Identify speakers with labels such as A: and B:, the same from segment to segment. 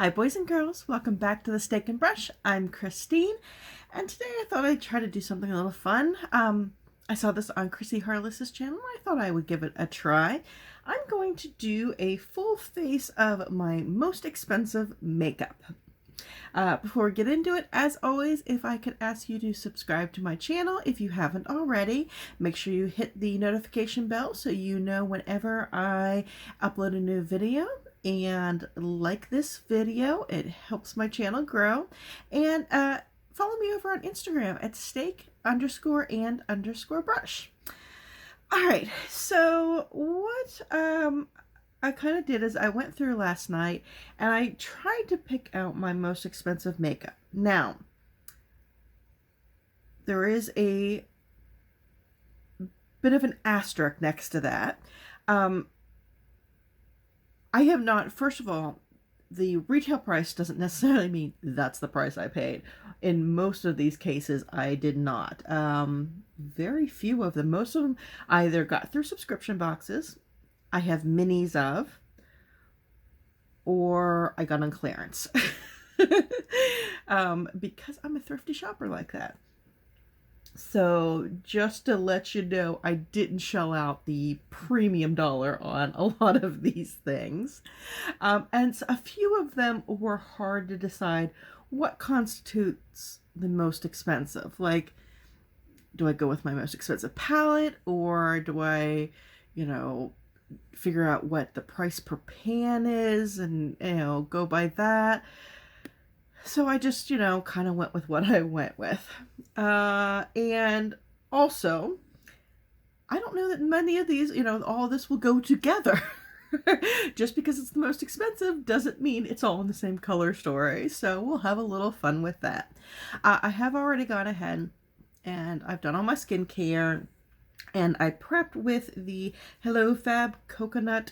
A: Hi boys and girls, welcome back to the Steak and Brush. I'm Christine, and today I thought I'd try to do something a little fun. I saw this on Chrissy Harless's channel and I thought I would give it a try. I'm going to do a full face of my most expensive makeup. Before we get into it, as always, if I could ask you to subscribe to my channel if you haven't already, make sure you hit the notification bell so you know whenever I upload a new video. And like this video, it helps my channel grow. And follow me over on Instagram at steak_and_brush. All right, so what I kind of did is I went through last night and I tried to pick out my most expensive makeup. Now, there is a bit of an asterisk next to that. I have not, first of all, the retail price doesn't necessarily mean that's the price I paid. In most of these cases, I did not. Very few of them. Most of them I either got through subscription boxes, I have minis of, or I got on clearance. Because I'm a thrifty shopper like that. So just to let you know, I didn't shell out the premium dollar on a lot of these things. And a few of them were hard to decide what constitutes the most expensive. Like, do I go with my most expensive palette, or do I, figure out what the price per pan is and, go by that? So I just, kind of went with what I went with. And also, I don't know that many of these, all of this will go together. Just because it's the most expensive doesn't mean it's all in the same color story. So we'll have a little fun with that. I have already gone ahead and I've done all my skincare. And I prepped with the Hello Fab Coconut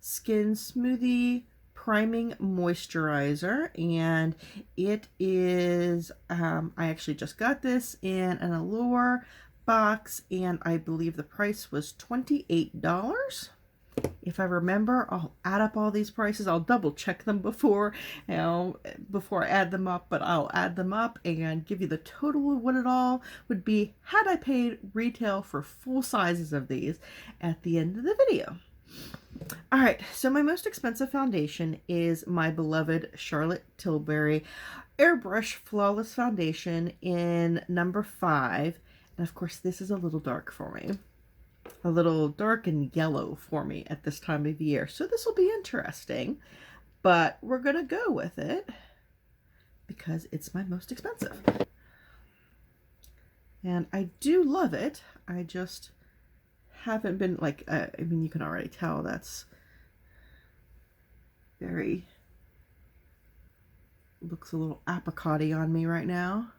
A: Skin Smoothie Priming Moisturizer, and it is I actually just got this in an Allure box, and I believe the price was $28. If I remember, I'll add up all these prices. I'll double check them before I add them up, but I'll add them up and give you the total of what it all would be had I paid retail for full sizes of these at the end of the video. All right, so my most expensive foundation is my beloved Charlotte Tilbury Airbrush Flawless Foundation in number 5. And of course, this is a little dark for me. A little dark and yellow for me at this time of year. So this will be interesting, but we're going to go with it because it's my most expensive. And I do love it. I just haven't been like, you can already tell that's looks a little apricot-y on me right now.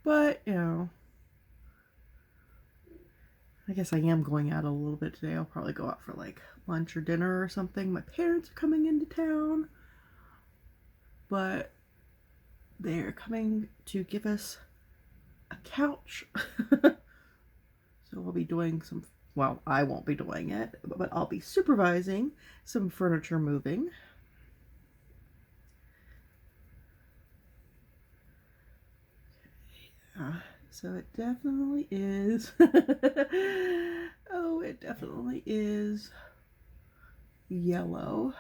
A: But, I guess I am going out a little bit today. I'll probably go out for like lunch or dinner or something. My parents are coming into town, but they're coming to give us a couch. So I'll be doing some, well, I won't be doing it, but I'll be supervising some furniture moving. Yeah, so it definitely is. Oh, it definitely is yellow.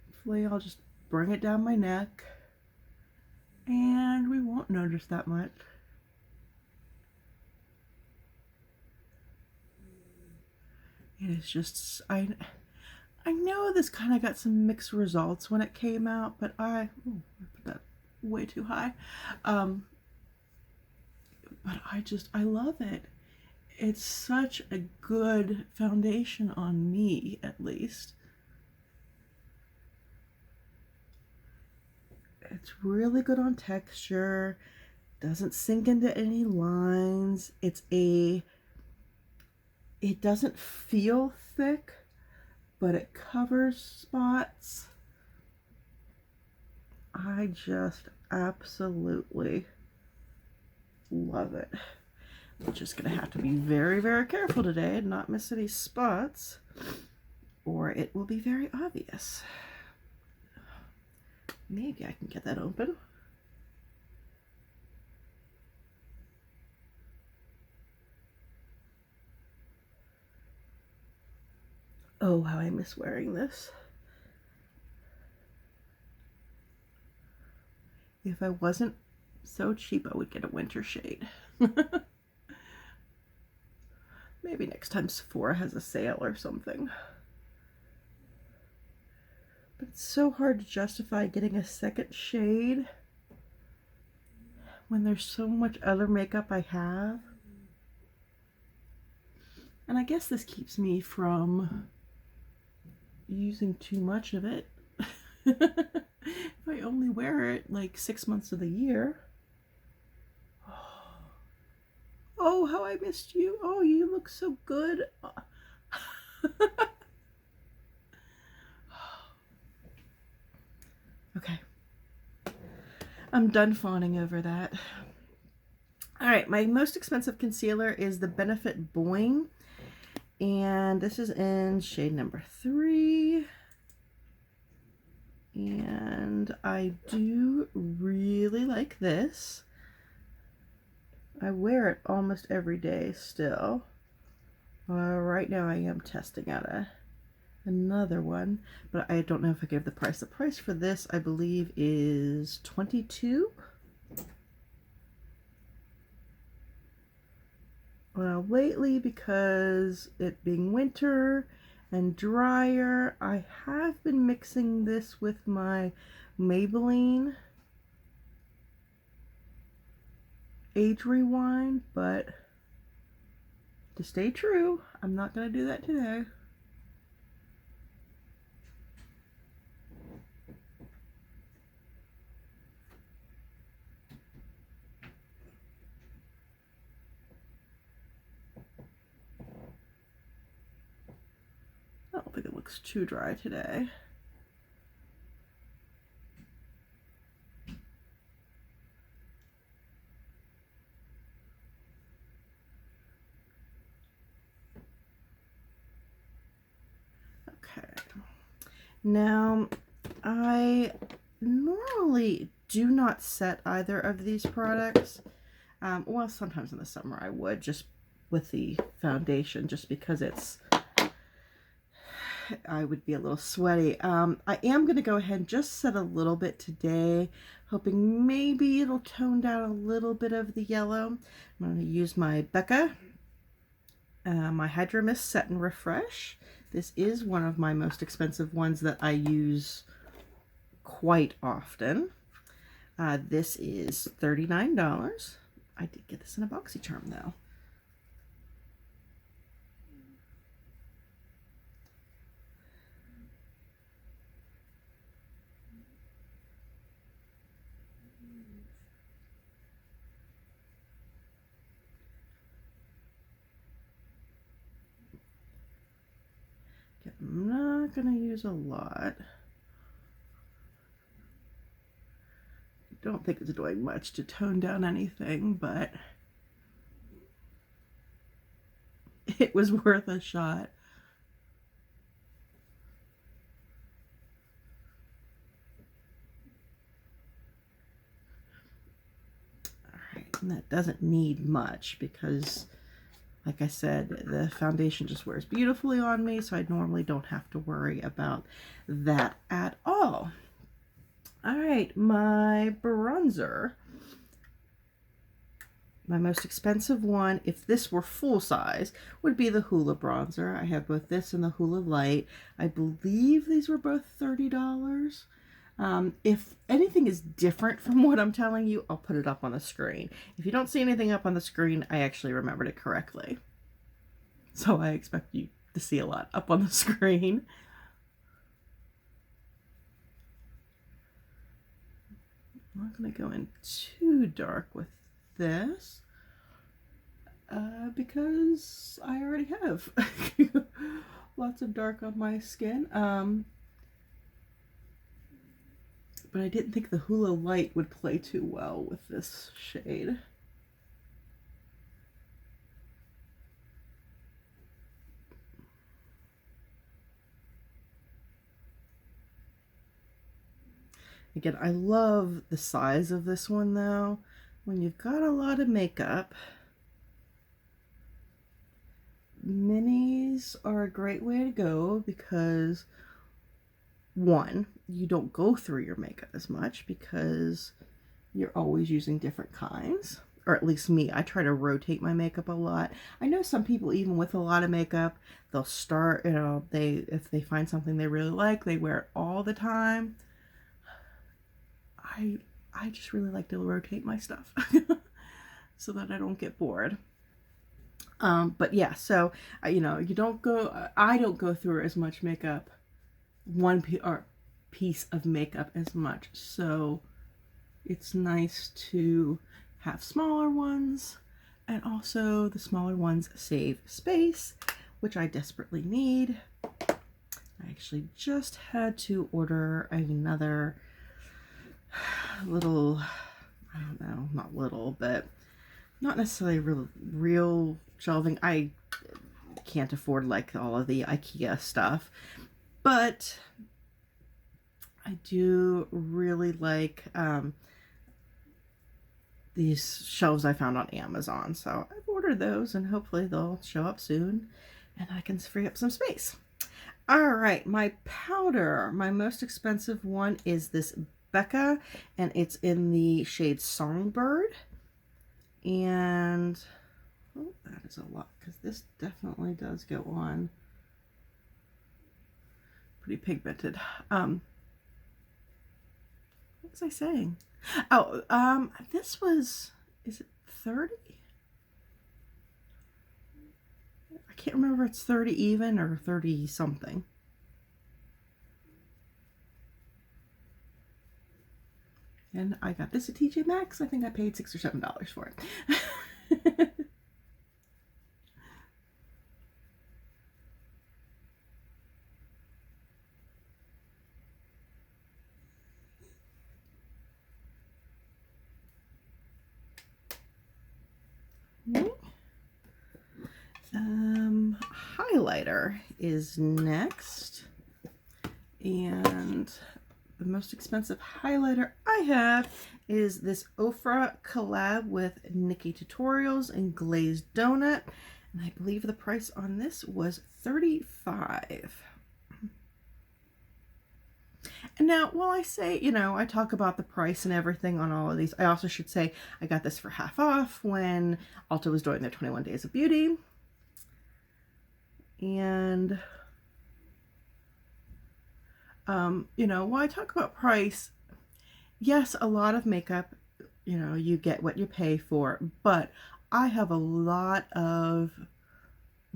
A: Hopefully I'll just bring it down my neck and we won't notice that much. It is just, I know this kind of got some mixed results when it came out, but I put that way too high. But I love it. It's such a good foundation on me, at least. It's really good on texture. Doesn't sink into any lines. It doesn't feel thick, but it covers spots. I just absolutely love it. I'm just gonna have to be very, very careful today and not miss any spots, or it will be very obvious. Maybe I can get that open. Oh, how I miss wearing this. If I wasn't so cheap, I would get a winter shade. Maybe next time Sephora has a sale or something. But it's so hard to justify getting a second shade when there's so much other makeup I have. And I guess this keeps me from using too much of it. If I only wear it like 6 months of the year. Oh, how I missed you. Oh, you look so good. Okay. I'm done fawning over that. Alright, my most expensive concealer is the Benefit Boing. And this is in shade number 3. And I do really like this. I wear it almost every day still. Right now I am testing out another one, but I don't know if I gave the price. The price for this, I believe, is $22. Lately, because it being winter and drier, I have been mixing this with my Maybelline Age Rewind, but to stay true, I'm not going to do that today. I don't think it looks too dry today. Okay. Now, I normally do not set either of these products. Well, sometimes in the summer I would, just with the foundation, just because I would be a little sweaty. I am going to go ahead and just set a little bit today, hoping maybe it'll tone down a little bit of the yellow. I'm going to use my Becca, my Hydra Mist Set and Refresh. This is one of my most expensive ones that I use quite often. This is $39. I did get this in a Boxycharm though. I'm not going to use a lot. I don't think it's doing much to tone down anything, but it was worth a shot. Alright, and that doesn't need much because, like I said, the foundation just wears beautifully on me, so I normally don't have to worry about that at all. Alright, my bronzer. My most expensive one, if this were full size, would be the Hoola bronzer. I have both this and the Hoola Light. I believe these were both $30. If anything is different from what I'm telling you, I'll put it up on the screen. If you don't see anything up on the screen, I actually remembered it correctly. So I expect you to see a lot up on the screen. I'm not going to go in too dark with this because I already have lots of dark on my skin. But I didn't think the Hoola Light would play too well with this shade. Again, I love the size of this one though. When you've got a lot of makeup, minis are a great way to go because one, you don't go through your makeup as much because you're always using different kinds. Or at least me, I try to rotate my makeup a lot. I know some people, even with a lot of makeup, they'll start, you know, if they find something they really like, they wear it all the time. I just really like to rotate my stuff so that I don't get bored. But yeah, so you know, I don't go through as much makeup, piece of makeup as much. So it's nice to have smaller ones, and also the smaller ones save space, which I desperately need. I actually just had to order another little, I don't know, not little, but not necessarily real shelving. I can't afford like all of the IKEA stuff, but I do really like these shelves I found on Amazon. So I've ordered those and hopefully they'll show up soon and I can free up some space. All right, my powder, my most expensive one is this Becca, and it's in the shade Songbird. And oh, that is a lot because this definitely does go on pretty pigmented. What was I saying? Oh, this was, is it 30? I can't remember if it's 30 even or 30 something. And I got this at TJ Maxx. I think I paid $6 or $7 for it. Highlighter is next, and the most expensive highlighter I have is this Ofra collab with Nikki Tutorials and Glazed Donut, and I believe the price on this was $35. And now, while I say, you know, I talk about the price and everything on all of these, I also should say I got this for half off when Ulta was doing their 21 Days of Beauty. And, you know, while I talk about price, yes, a lot of makeup, you know, you get what you pay for, but I have a lot of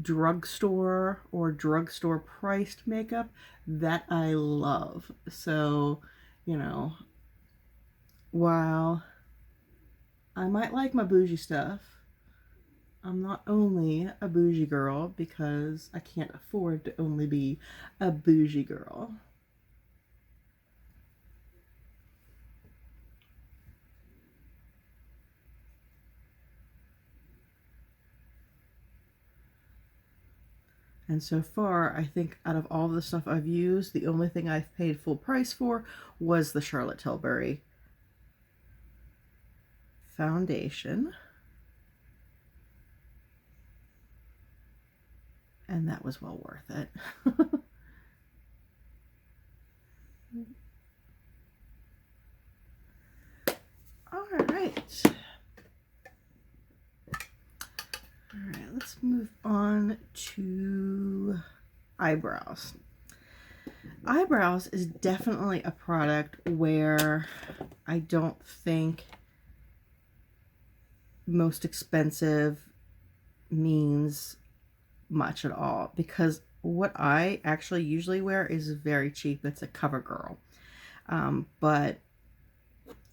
A: drugstore or drugstore priced makeup that I love. So, you know, while I might like my bougie stuff, I'm not only a bougie girl because I can't afford to only be a bougie girl. And so far, I think out of all the stuff I've used, the only thing I've paid full price for was the Charlotte Tilbury foundation. And that was well worth it. All right. All right, let's move on to eyebrows. Eyebrows is definitely a product where I don't think most expensive means much at all, because what I actually usually wear is very cheap. It's a CoverGirl. But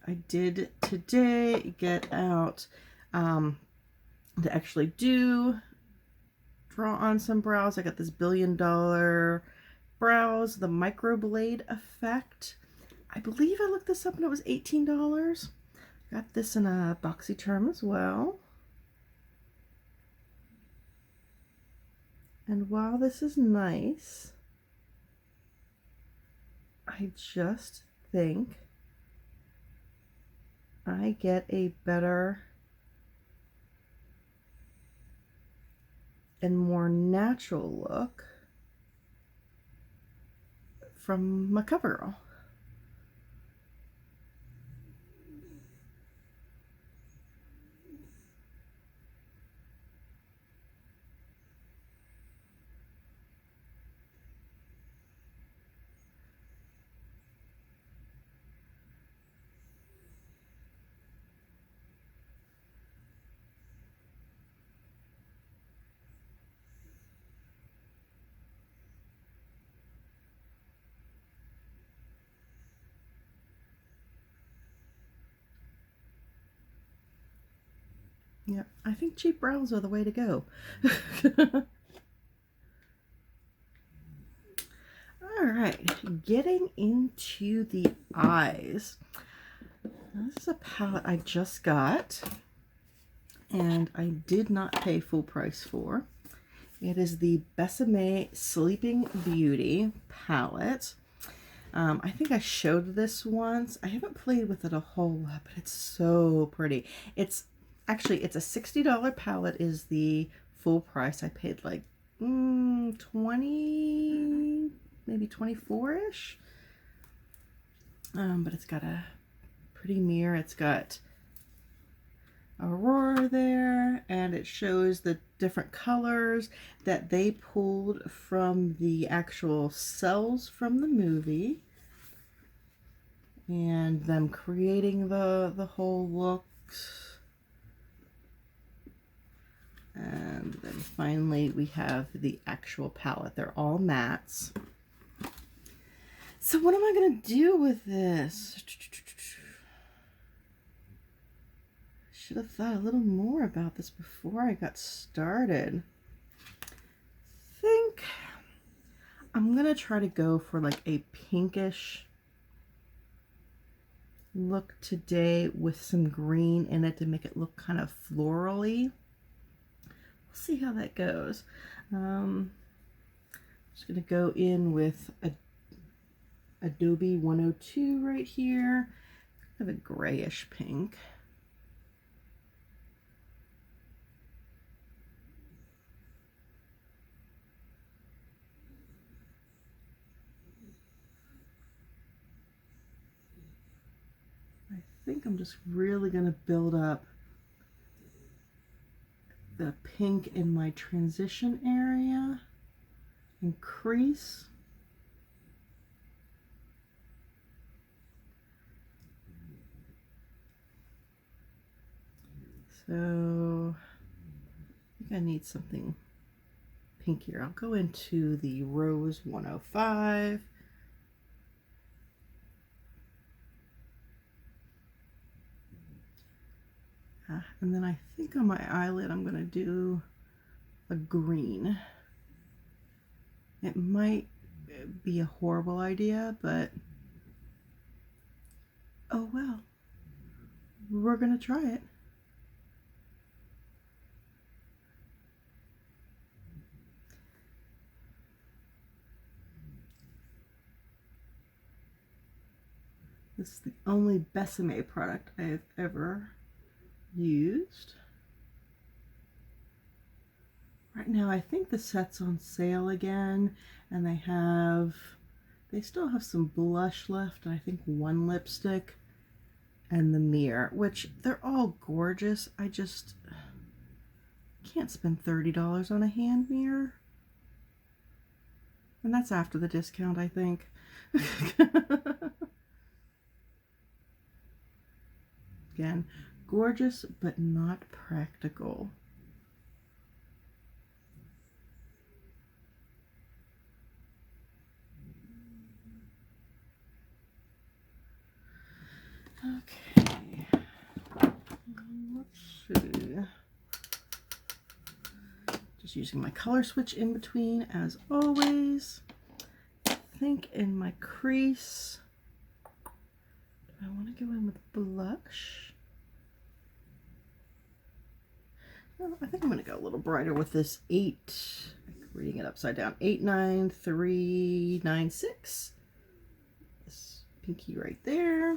A: I did today get out to actually draw on some brows. I got this $1 Billion Brows, the Microblade effect. I believe I looked this up and it was $18. Got this in a Boxycharm as well. And while this is nice, I just think I get a better and more natural look from my CoverGirl. Yeah, I think cheap browns are the way to go. All right, getting into the eyes. This is a palette I just got, and I did not pay full price for. It is the Besame Sleeping Beauty palette. I think I showed this once. I haven't played with it a whole lot, but it's so pretty. It's a $60 palette is the full price. I paid like 20, maybe 24-ish. But it's got a pretty mirror. It's got Aurora there, and it shows the different colors that they pulled from the actual cells from the movie and them creating the whole looks. And then finally we have the actual palette. They're all mattes. So what am I going to do with this? Should have thought a little more about this before I got started. I think I'm gonna try to go for like a pinkish look today with some green in it to make it look kind of florally. We'll see how that goes. I'm just gonna go in with a Adobe 102 right here. Kind of a grayish pink. I think I'm just really going to build up the pink in my transition area and crease. So I think I need something pinkier. I'll go into the Rose 105. And then I think on my eyelid I'm going to do a green. It might be a horrible idea, but oh well. We're going to try it. This is the only Besame product I have ever used. Right now I think the set's on sale again, and they still have some blush left, and I think one lipstick and the mirror, which they're all gorgeous. I just can't spend $30 on a hand mirror, and that's after the discount, I think. Again, gorgeous, but not practical. Okay, let's see. Just using my color switch in between, as always. I think in my crease, do I want to go in with blush? I think I'm going to go a little brighter with this 8, reading it upside down, 89396. This pinky right there.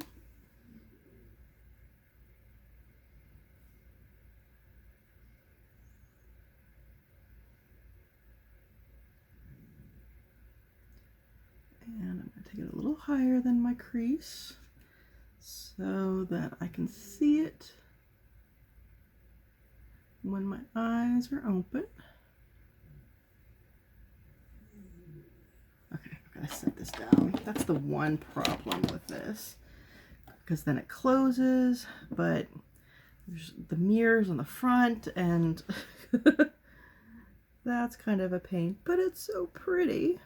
A: take it a little higher than my crease so that I can see it when my eyes are open. Okay, I've got to set this down. That's the one problem with this, because then it closes, but there's the mirrors on the front, and that's kind of a pain, but it's so pretty.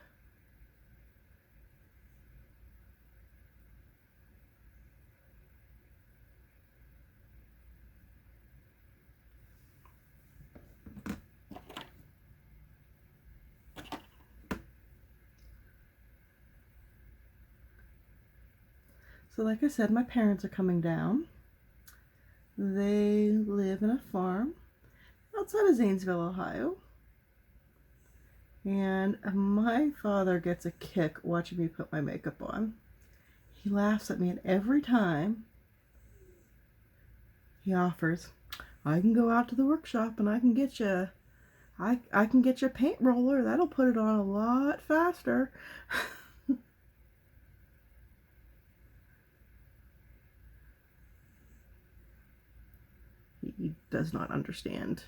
A: So like I said, my parents are coming down. They live in a farm outside of Zanesville, Ohio. And my father gets a kick watching me put my makeup on. He laughs at me, and every time he offers, I can go out to the workshop and I can get you I can get you a paint roller. That'll put it on a lot faster. He does not understand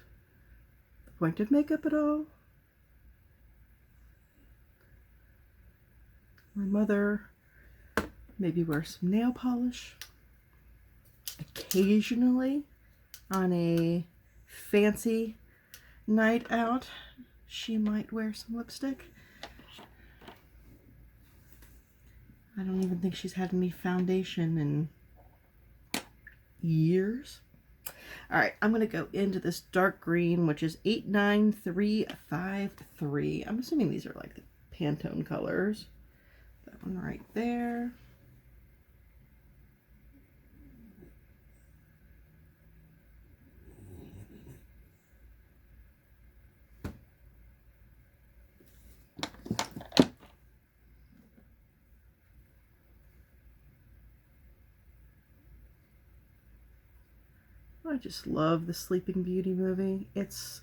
A: the point of makeup at all. My mother maybe wears some nail polish. Occasionally, on a fancy night out, she might wear some lipstick. I don't even think she's had any foundation in years. Alright, I'm going to go into this dark green, which is 89353. I'm assuming these are like the Pantone colors. That one right there. I just love the Sleeping Beauty movie. It's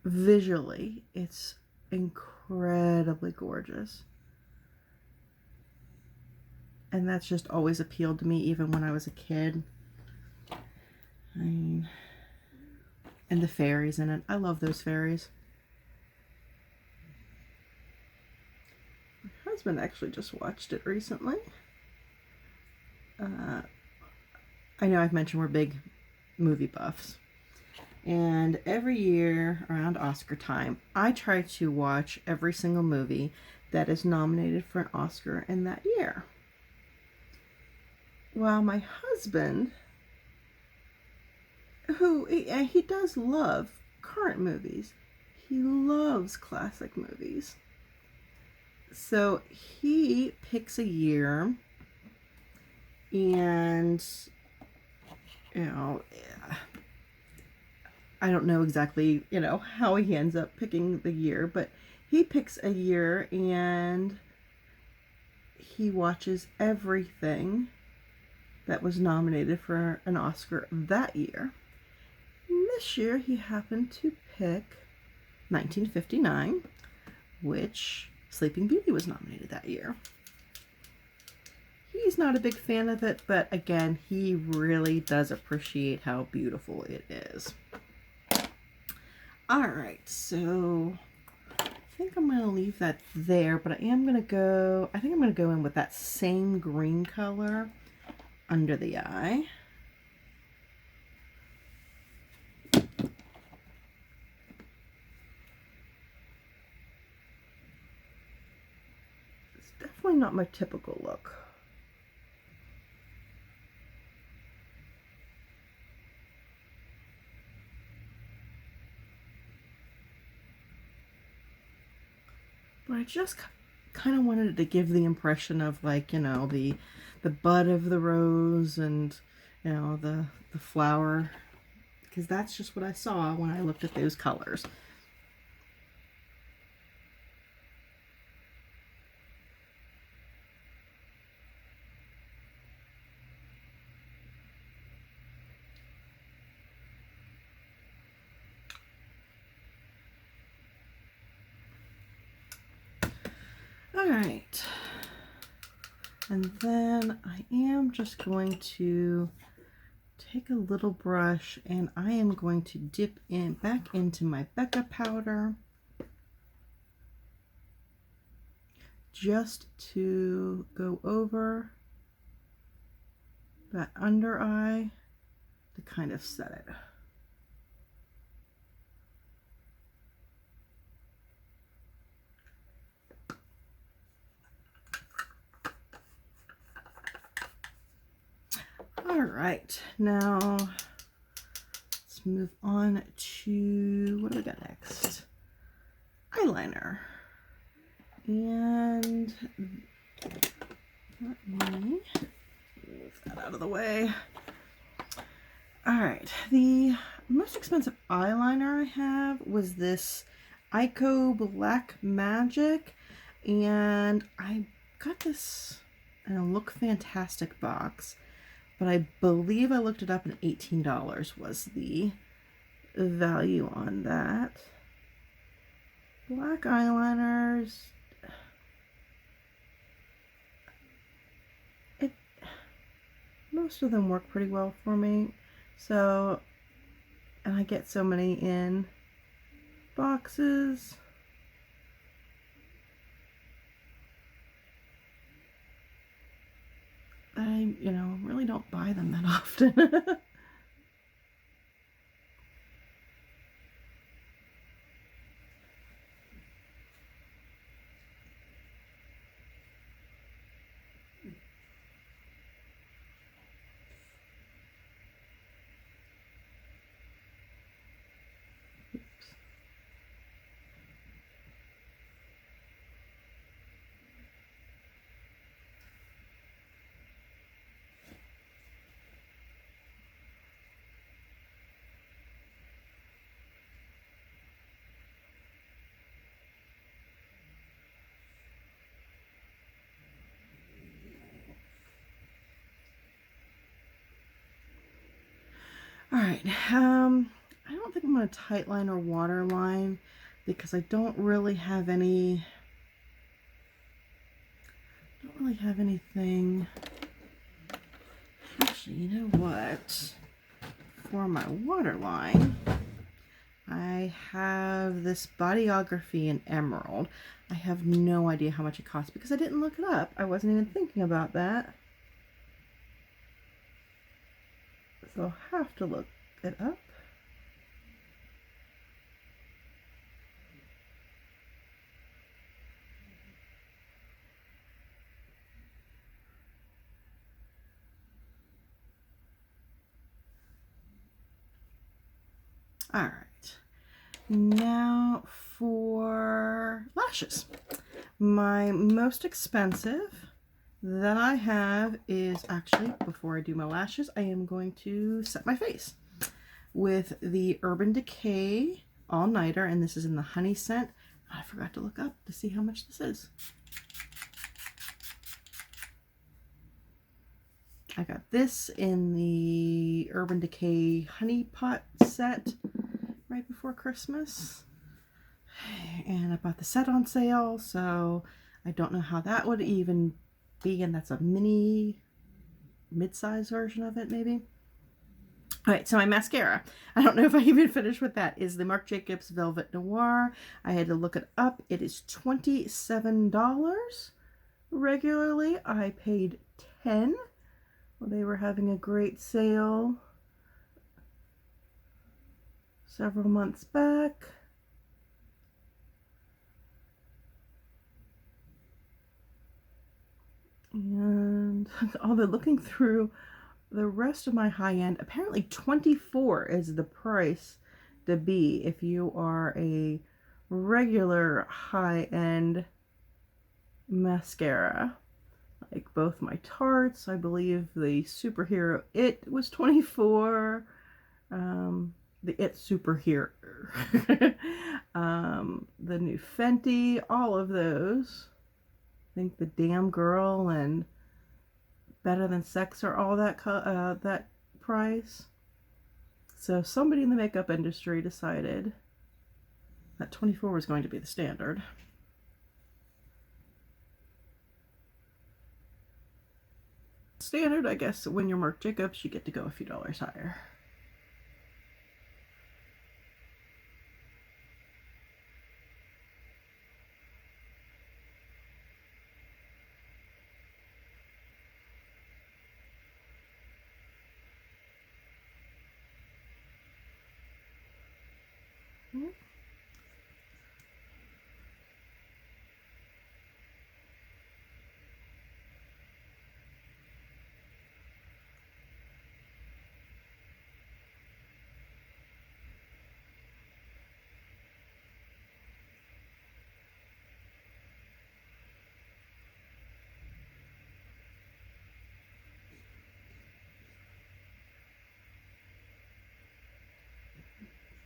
A: visually, it's incredibly gorgeous. And that's just always appealed to me, even when I was a kid. I mean, and the fairies in it. I love those fairies. My husband actually just watched it recently. I know I've mentioned we're big movie buffs. And every year around Oscar time, I try to watch every single movie that is nominated for an Oscar in that year. While my husband, who he does love current movies, he loves classic movies. So he picks a year, and you know, I don't know exactly, you know, how he ends up picking the year, but he picks a year and he watches everything that was nominated for an Oscar that year. And this year he happened to pick 1959, which Sleeping Beauty was nominated that year. He's not a big fan of it, but again, he really does appreciate how beautiful it is. Alright, so I think I'm going to leave that there, but I think I'm going to go in with that same green color under the eye. It's definitely not my typical look. But I just kind of wanted to give the impression of, like, you know, the bud of the rose and, you know, the flower, because that's just what I saw when I looked at those colors. All right. And then I am just going to take a little brush and I am going to dip in back into my Becca powder just to go over that under eye to kind of set it. All right, now let's move on to, what do we got next? Eyeliner. And let me move that out of the way. All right, the most expensive eyeliner I have was this Eyeko Black Magic, and I got this in a Look Fantastic box, but I believe I looked it up and $18 was the value on that. Black eyeliners, most of them work pretty well for me. So, and I get so many in boxes. I, really don't buy them that often. All right, I don't think I'm going to tightline or waterline because I don't really have anything. Actually, you know what? For my waterline, I have this Bodyography in Emerald. I have no idea how much it costs because I didn't look it up. I wasn't even thinking about that. So I'll have to look it up. All right, now for lashes. My most expensive that I have is actually, before I do my lashes, I am going to set my face with the Urban Decay All Nighter, and this is in the honey scent. I forgot to look up to see how much this is. I got this in the Urban Decay Honey Pot set right before Christmas, and I bought the set on sale, so I don't know how that would even be, and that's a mid-size version of it maybe. All right, so my mascara, I don't know if I even finished with that, is the Marc Jacobs Velvet Noir. I had to look it up. It is $27. Regularly I paid $10. Well, they were having a great sale several months back. And although looking through the rest of my high-end, apparently $24 is the price to be if you are a regular high-end mascara. Like both my Tartes, I believe the Superhero It was $24. The It Superhero, the new Fenty, all of those. I think the Damn Girl and Better Than Sex are all that that price. So somebody in the makeup industry decided that $24 was going to be the standard. standard. I guess when you're Marc Jacobs, you get to go a few dollars higher.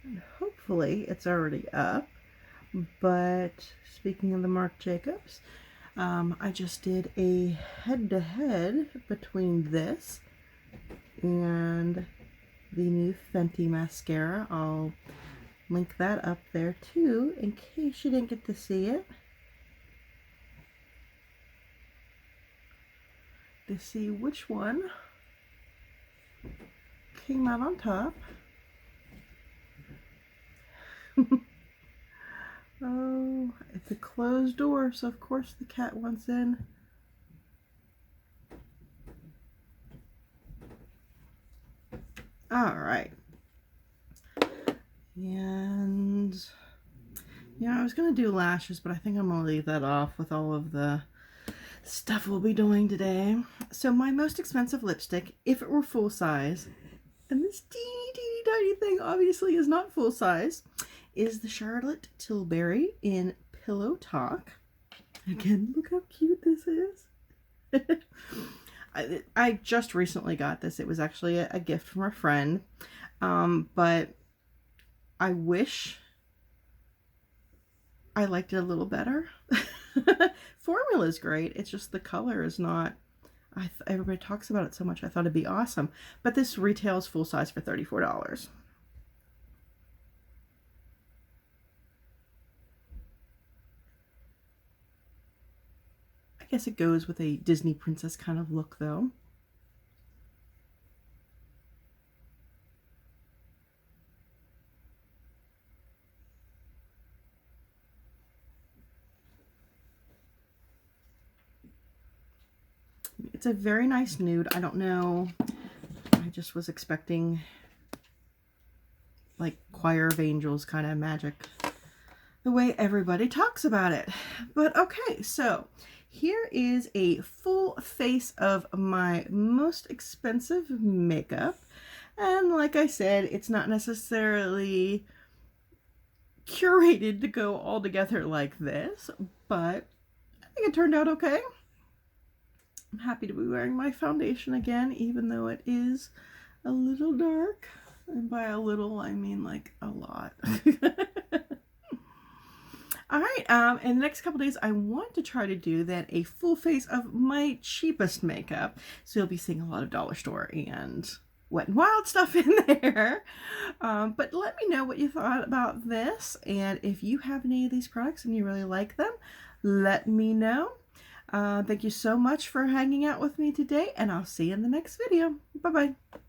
A: And hopefully it's already up, but speaking of the Marc Jacobs, I just did a head-to-head between this and the new Fenty mascara. I'll link that up there too in case you didn't get to see it. To see which one came out on top. Oh, it's a closed door, so of course the cat wants in. All right. And yeah, I was going to do lashes, but I think I'm going to leave that off with all of the stuff we'll be doing today. So my most expensive lipstick, if it were full size, and this teeny tiny thing obviously is not full size, is the Charlotte Tilbury in Pillowtalk. Again, look how cute this is. I just recently got this. It was actually a gift from a friend, but I wish I liked it a little better. Formula is great. It's just the color is not. Everybody talks about it so much. I thought it'd be awesome, but this retails full size for $34. I guess it goes with a Disney princess kind of look, though. It's a very nice nude. I don't know. I just was expecting like Choir of Angels kind of magic, the way everybody talks about it. But okay, so here is a full face of my most expensive makeup. And like I said, it's not necessarily curated to go all together like this, but I think it turned out okay. I'm happy to be wearing my foundation again, even though it is a little dark. And by a little, I mean like a lot. All right, in the next couple days, I want to try to do then a full face of my cheapest makeup. So you'll be seeing a lot of dollar store and Wet n Wild stuff in there. But let me know what you thought about this. And if you have any of these products and you really like them, let me know. Thank you so much for hanging out with me today, and I'll see you in the next video. Bye-bye.